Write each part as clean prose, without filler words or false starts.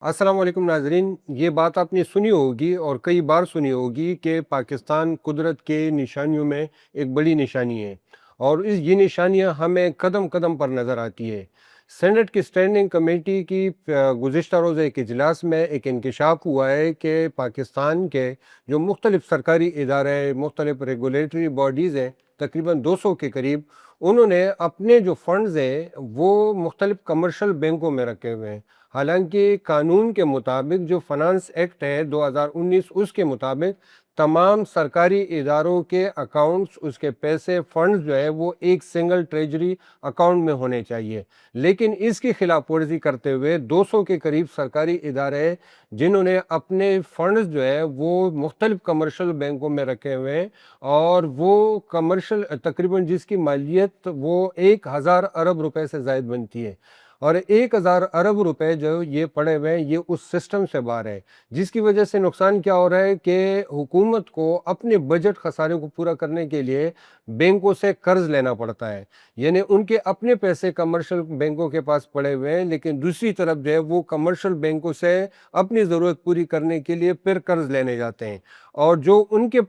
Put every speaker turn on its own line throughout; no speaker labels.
अस्सलाम वालेकुम नाजरीन। ये बात आपने सुनी होगी और कई बार सुनी होगी कि पाकिस्तान कुदरत के निशानियों में एक बड़ी निशानी है और ये निशानियां हमें कदम कदम पर नज़र आती है। सेनेट की स्टैंडिंग कमेटी की गुज़िश्ता रोज़ एक इजलास में एक इंकशाफ हुआ है कि पाकिस्तान के जो मुख्तलिफ सरकारी इदारे, मुख्तलिफ रेगुलेटरी बॉडीज़ हैं, तकरीबन 200 के करीब, उन्होंने अपने जो फंड्स हैं वो मुख्तलिफ कमर्शल बैंकों में रखे हुए हैं। हालांकि कानून के मुताबिक जो फाइनेंस एक्ट है 2019, उसके मुताबिक तमाम सरकारी इदारों के अकाउंट्स, उसके पैसे, फंड्स जो है वो एक सिंगल ट्रेजरी अकाउंट में होने चाहिए। लेकिन इसकी खिलाफ वर्जी करते हुए 200 के करीब सरकारी इदारे, जिन्होंने अपने फंड्स जो है वो मुख्तलिफ कमर्शल बैंकों में रखे हुए हैं, और वो कमर्शल तकरीबन जिसकी मालियत वो 1000 अरब रुपए से ज़ायद बनती है, और 1000 अरब रुपए जो ये पड़े हुए हैं ये उस सिस्टम से बाहर है। जिसकी वजह से नुकसान क्या हो रहा है कि हुकूमत को अपने बजट खसारे को पूरा करने के लिए बैंकों से कर्ज लेना पड़ता है। यानी उनके अपने पैसे कमर्शियल बैंकों के पास पड़े हुए हैं, लेकिन दूसरी तरफ जो है वो कमर्शियल बैंकों से अपनी ज़रूरत पूरी करने के लिए फिर कर्ज लेने जाते हैं, और जो उनके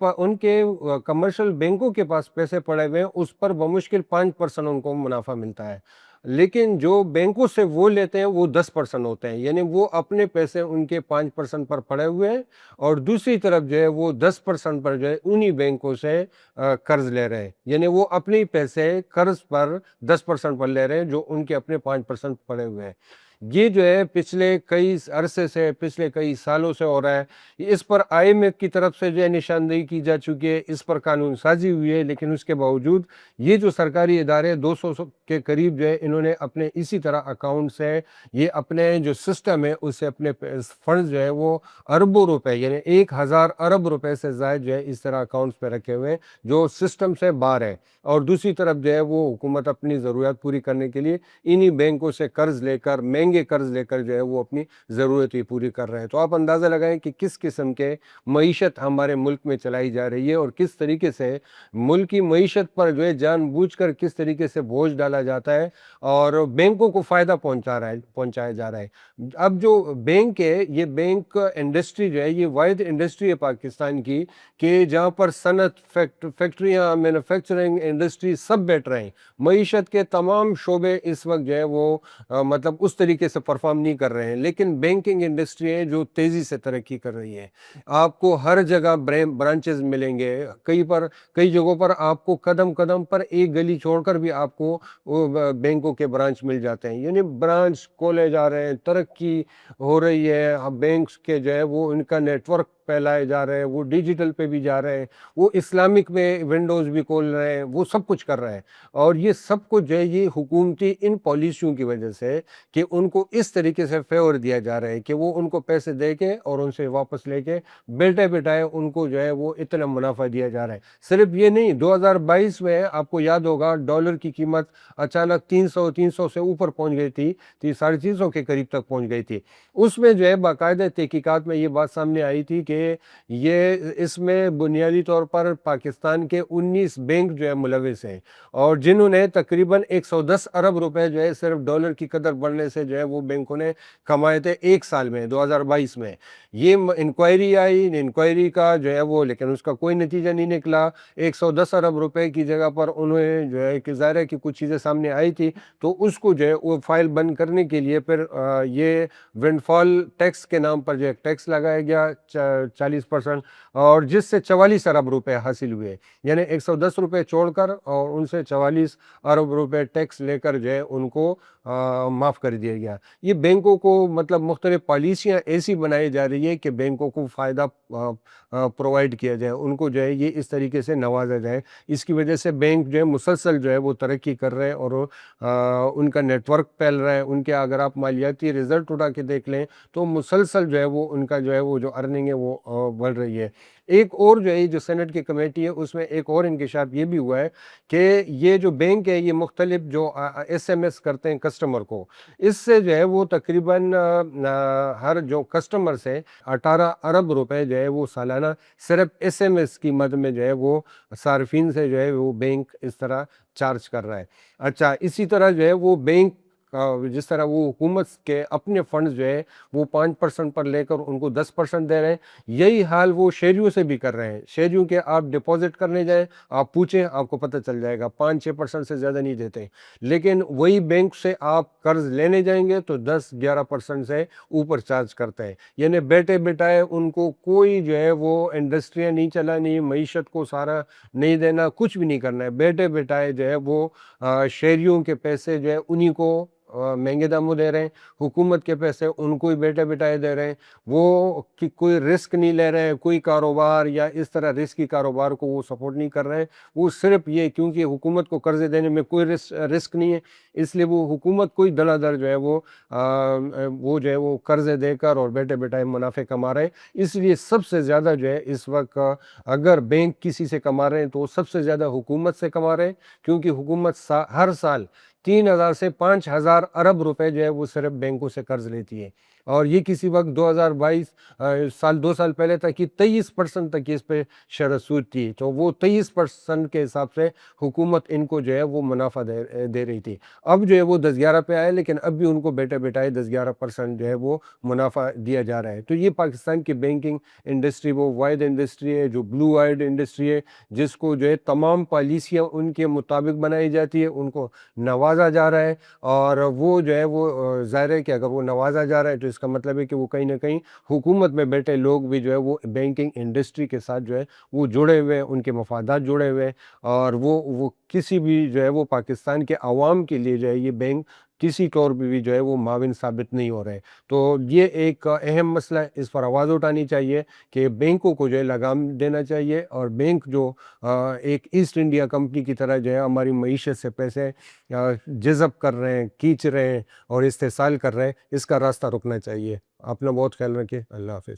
कमर्शियल बैंकों के पास पैसे पड़े हुए हैं उस पर बमुश्किल 5% उनको मुनाफा मिलता है। लेकिन जो बैंकों से वो लेते हैं वो 10% होते हैं। यानी वो अपने पैसे उनके 5% पर पड़े हुए हैं, और दूसरी तरफ जो है वो 10% पर जो है उन्हीं बैंकों से कर्ज ले रहे हैं। यानी वो अपने पैसे कर्ज पर 10% पर ले रहे हैं, जो उनके अपने 5% पड़े हुए हैं। ये जो है पिछले कई अरसे से, पिछले कई सालों से हो रहा है। इस पर IMF की तरफ से जो है निशानदेही की जा चुकी है, इस पर कानून साजी हुई है, लेकिन उसके बावजूद ये जो सरकारी इदारे 200 के करीब जो है इन्होंने अपने इसी तरह अकाउंट से, ये अपने जो सिस्टम है उससे अपने फंड जो है वो अरबों रुपए, यानी 1000 अरब रुपए से ज़ायद जो है इस तरह अकाउंट्स पे रखे हुए हैं, जो सिस्टम से बाहर है। और दूसरी तरफ जो है वो हुकूमत अपनी ज़रूरत पूरी करने के लिए इन्हीं बैंकों से कर्ज लेकर, महंगे कर्ज लेकर जो है वो अपनी ज़रूरतें पूरी कर रहे हैं। तो आप अंदाज़ा लगाएं कि किस किस्म के मईशत हमारे मुल्क में चलाई जा रही है, और किस तरीके से मुल्क की मईशत पर जो है जानबूझकर किस तरीके से बोझ डाला जाता है और बैंकों को फ़ायदा पहुंचाया जा रहा है। अब जो बैंक है, ये बैंक इंडस्ट्री जो है ये वाहिद इंडस्ट्री है पाकिस्तान की कि जहाँ पर सनत, फैक्ट्रियाँ, मैन्युफैक्चरिंग इंडस्ट्री सब बैठ रहे हैं। मईशत के तमाम शोबे इस वक्त जो है वो मतलब उस तरीके से परफॉर्म नहीं कर रहे हैं, लेकिन बैंकिंग इंडस्ट्री है जो तेज़ी से तरक्की कर रही है। आपको हर जगह ब्रांचेस मिलेंगे, कई जगहों पर आपको कदम कदम पर एक गली छोड़कर भी आपको वो बैंकों के ब्रांच मिल जाते हैं। यानी ब्रांच खोले जा रहे हैं, तरक्की हो रही है। बैंक्स के जो है वो उनका नेटवर्क फैलाए जा रहे हैं, वो डिजिटल पे भी जा रहे हैं, वो इस्लामिक में विंडोज़ भी खोल रहे हैं, वो सब कुछ कर रहे हैं। और ये सब कुछ जो है ये हुकूमती इन पॉलिसियों की वजह से, कि उनको इस तरीके से फेवर दिया जा रहा है कि वो उनको पैसे दे के और उनसे वापस लेके बैठे बिठाए उनको जो है वो इतना मुनाफा दिया जा रहा है। सिर्फ ये नहीं, 2022 में आपको याद होगा डॉलर की कीमत अचानक 300 से ऊपर पहुंच गई थी, 350 के करीब तक पहुंच गई थी। उसमें जो है बाकायदा तहकीकात में ये बात सामने आई थी कि ये इसमें बुनियादी तौर पर पाकिस्तान के 19 बैंक जो है मुलविस हैं, और जिन्होंने तकरीबन 110 अरब रुपए जो है सिर्फ डॉलर की कदर बढ़ने से जो है वो बैंकों ने कमाए थे एक साल में, 2022 में। ये इंक्वायरी आई, इंक्वायरी का जो है वो, लेकिन उसका कोई नतीजा नहीं निकला। 110 अरब रुपए की जगह पर उन्हें जो है कि ज़ाहिर है कि कुछ चीज़ें सामने आई थी, तो उसको जो है वो फाइल बंद करने के लिए फिर ये विंडफॉल टैक्स के नाम पर जो है टैक्स लगाया गया 40%, और जिससे 44 अरब रुपए हासिल हुए। यानी 110 रुपये छोड़कर और उनसे 44 अरब रुपए टैक्स लेकर जो है उनको माफ़ कर दिया गया। ये बैंकों को मतलब मुख्तलिफ पॉलिसियाँ ऐसी बनाई जा रही है कि बैंकों को फ़ायदा प्रोवाइड किया जाए, उनको जो है ये इस तरीके से नवाजा जाए। इसकी वजह से बैंक जो है मुसलसल जो है वो तरक्की कर रहे हैं, और उनका नेटवर्क फैल रहा है। उनके अगर आप मालियाती रिज़ल्ट उठा के देख लें तो मुसलसल जो है वो उनका जो है वो जो अर्निंग है वो बढ़ रही है। एक और जो है जो सेनेट की कमेटी है उसमें एक और इंकशाफ ये भी हुआ है कि ये जो बैंक है ये मुख्तलिफ जो SMS करते हैं कस्टमर को, इससे जो है वो तकरीबन हर जो कस्टमर से 18 अरब रुपए जो है वो सालाना सिर्फ SMS की मद में जो है वो सार्फिन से जो है वो बैंक इस तरह चार्ज कर रहा है। अच्छा, इसी तरह जो है वो बैंक जिस तरह वो हुकूमत के अपने फंड्स जो है वो 5% पर लेकर उनको 10% दे रहे हैं, यही हाल वो शहरियों से भी कर रहे हैं। शहरियों के आप डिपॉजिट करने जाएँ, आप पूछें, आपको पता चल जाएगा 5-6% से ज़्यादा नहीं देते। लेकिन वही बैंक से आप कर्ज़ लेने जाएँगे तो 10-11% से ऊपर चार्ज करते हैं। यानी बैठे-बिठाए उनको कोई जो है वो इंडस्ट्रियाँ नहीं चलानी, मईशत को सहारा नहीं देना, कुछ भी नहीं करना है। बैठे-बिठाए जो है वो शहरियों के पैसे जो है उन्हीं को महँगे दामों दे रहे हैं, हुकूमत के पैसे उनको ही बैठे-बिठाए दे रहे हैं। वो कि कोई रिस्क नहीं ले रहे हैं, कोई कारोबार या इस तरह रिस्की कारोबार को वो सपोर्ट नहीं कर रहे हैं। वो सिर्फ़ ये क्योंकि हुकूमत को कर्ज़े देने में कोई रिस्क नहीं है, इसलिए वो हुकूमत को ही धड़ाधड़ जो है वो जो है वो कर्ज़े देकर और बैठे-बिठाए मुनाफ़े कमा रहे हैं। इसलिए सबसे ज़्यादा जो है इस वक़्त अगर बैंक किसी से कमा रहे हैं तो वो सबसे ज़्यादा हुकूमत से कमा रहे हैं, क्योंकि हुकूमत हर साल 3,000 से 5,000 अरब रुपए जो है वो सिर्फ बैंकों से कर्ज लेती है। और ये किसी वक्त 2022 साल 2 साल पहले तक की 23% तक की इस पे शरह सूद थी, तो वो 23% के हिसाब से हुकूमत इनको जो है वो मुनाफा दे रही थी। अब जो है वो 10-11 पे आए, लेकिन अब भी उनको बैठे बैठाए 10-11% जो है वो मुनाफा दिया जा रहा है। तो ये पाकिस्तान की बैंकिंग इंडस्ट्री वो वाइड इंडस्ट्री है, जो ब्लू आइड इंडस्ट्री है, जिसको जो है तमाम पॉलिसियाँ उनके मुताबिक बनाई जाती है, उनको नवाजा जा रहा है। और वो जो है वो ज़ाहिर है कि अगर वो नवाजा जा रहा है तो इसका मतलब है कि वो कहीं न कहीं हुकूमत में बैठे लोग भी जो है वो बैंकिंग इंडस्ट्री के साथ जो है वो जुड़े हुए हैं, उनके मफादात जुड़े हुए हैं। और वो किसी भी जो है वो पाकिस्तान के अवाम के लिए जो है ये बैंक किसी तौर पे भी जो है वो माविन साबित नहीं हो रहे। तो ये एक अहम मसला है, इस पर आवाज़ उठानी चाहिए कि बैंकों को जो है लगाम देना चाहिए, और बैंक जो एक ईस्ट इंडिया कंपनी की तरह जो है हमारी मईशत से पैसे जज़ब कर रहे हैं, खींच रहे हैं और इस्तेहसाल कर रहे हैं, इसका रास्ता रुकना चाहिए। अपना बहुत ख्याल रखिए। अल्लाह हाफ़िज़।